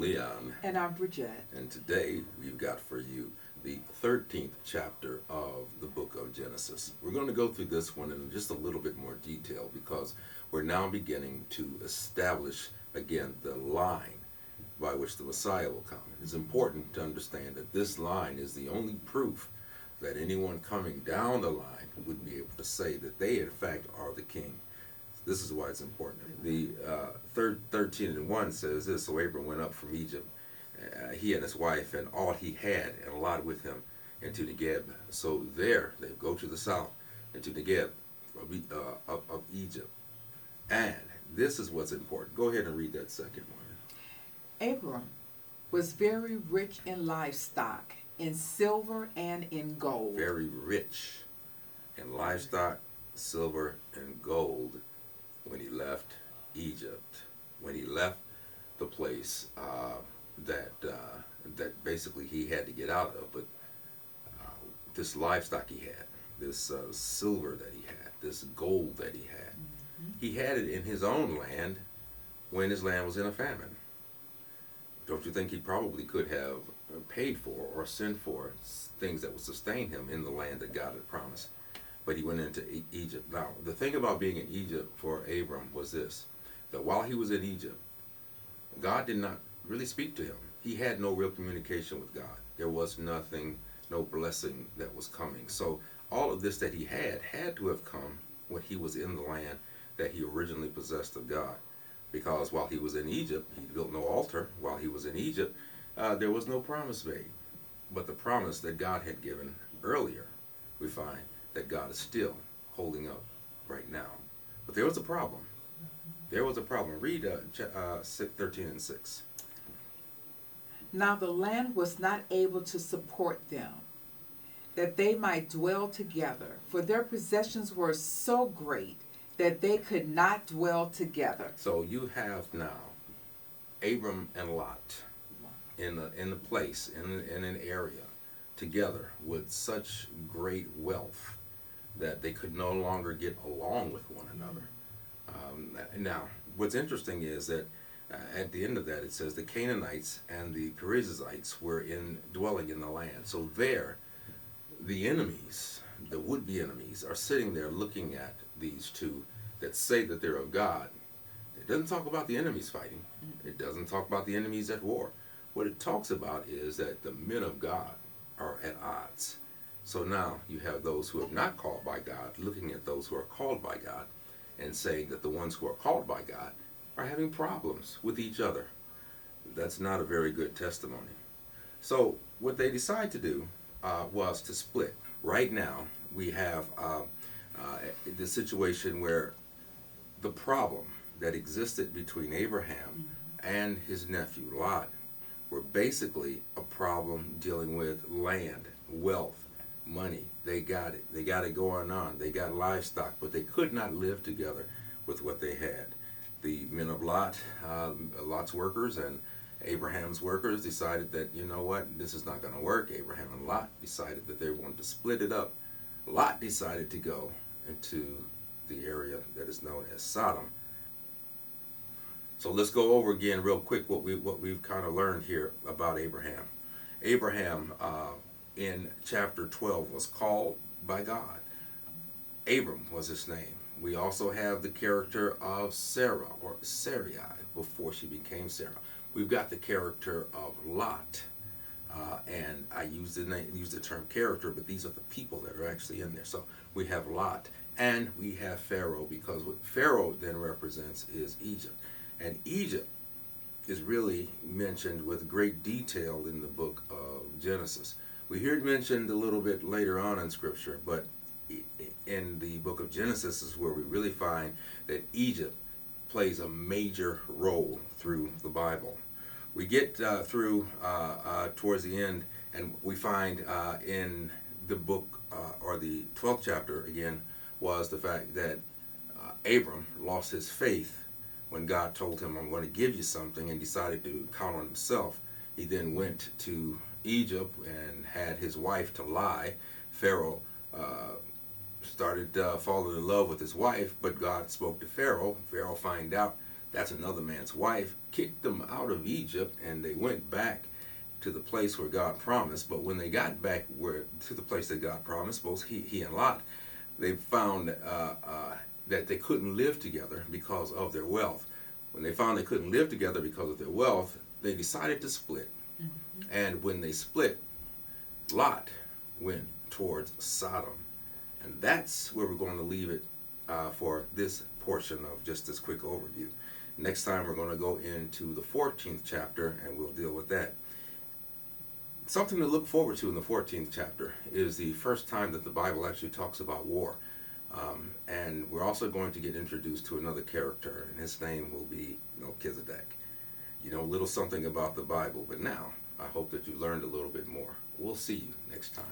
Leon. And I'm Bridget. And today we've got for you the 13th chapter of the book of Genesis. We're going to go through this one in just a little bit more detail because we're now beginning to establish again the line by which the Messiah will come. It's important to understand that this line is the only proof that anyone coming down the line would be able to say that they in fact are the king. This is why it's important. The 13:1 says this: so Abram went up from Egypt, he and his wife and all he had, and Lot with him, into Negeb. So there they go to the south, into Negeb of Egypt. And this is what's important. Go ahead and read that second one. Abram was very rich in livestock, in silver and in gold. Very rich in livestock, silver, and gold when he left Egypt. When he left the place that basically he had to get out of. But this livestock he had, this silver that he had, this gold that he had, he had it in his own land when his land was in a famine. Don't you think he probably could have paid for or sent for things that would sustain him in the land that God had promised? But he went into Egypt. Now, the thing about being in Egypt for Abram was this, that while he was in Egypt, God did not really speak to him. He had no real communication with God. There was nothing, no blessing that was coming. So all of this that he had to have come when he was in the land that he originally possessed of God. Because while he was in Egypt, he built no altar. While he was in Egypt, there was no promise made. But the promise that God had given earlier, we find that God is still holding up right now. But there was a problem. There was a problem. Read 13:6. Now the land was not able to support them, that they might dwell together, for their possessions were so great that they could not dwell together. So you have now Abram and Lot in the place, in an area, together with such great wealth that they could no longer get along with one another. Now, what's interesting is that at the end of that it says the Canaanites and the Perizzites were dwelling in the land. So there, the enemies, the would-be enemies, are sitting there looking at these two that say that they're of God. It doesn't talk about the enemies fighting. It doesn't talk about the enemies at war. What it talks about is that the men of God are at odds. So now you have those who are not called by God looking at those who are called by God and saying that the ones who are called by God are having problems with each other. That's not a very good testimony. So what they decide to do was to split. Right now we have the situation where the problem that existed between Abraham and his nephew Lot were basically a problem dealing with land, wealth, money. They got it. They got it going on. They got livestock, but they could not live together with what they had. The men of Lot, Lot's workers and Abraham's workers decided that, you know what, this is not going to work. Abraham and Lot decided that they wanted to split it up. Lot decided to go into the area that is known as Sodom. So let's go over again real quick what we've kind of learned here about Abraham. Abraham in chapter 12 was called by God. Abram was his name. We also have the character of Sarah, or Sarai, before she became Sarah. We've got the character of Lot. And I use the term character, but these are the people that are actually in there. So we have Lot, and we have Pharaoh, because what Pharaoh then represents is Egypt. And Egypt is really mentioned with great detail in the book of Genesis. We hear it mentioned a little bit later on in Scripture, but in the book of Genesis is where we really find that Egypt plays a major role through the Bible. We get through towards the end, and we find in the book, or the 12th chapter again, was the fact that Abram lost his faith when God told him, I'm going to give you something, and decided to count on himself. He then went to Egypt and had his wife to lie. Pharaoh started falling in love with his wife, but God spoke to Pharaoh. Pharaoh found out That's another man's wife, kicked them out of Egypt, and they went back to the place where God promised. But when they got back to the place that God promised, both he and Lot, they found that they couldn't live together because of their wealth. When they found they couldn't live together because of their wealth, they decided to split. Mm-hmm. And when they split, Lot went towards Sodom. And that's where we're going to leave it for this portion of just this quick overview. Next time we're going to go into the 14th chapter and we'll deal with that. Something to look forward to in the 14th chapter is the first time that the Bible actually talks about war. And we're also going to get introduced to another character, and his name will be Melchizedek. You know a little something about the Bible, but now I hope that you learned a little bit more. We'll see you next time.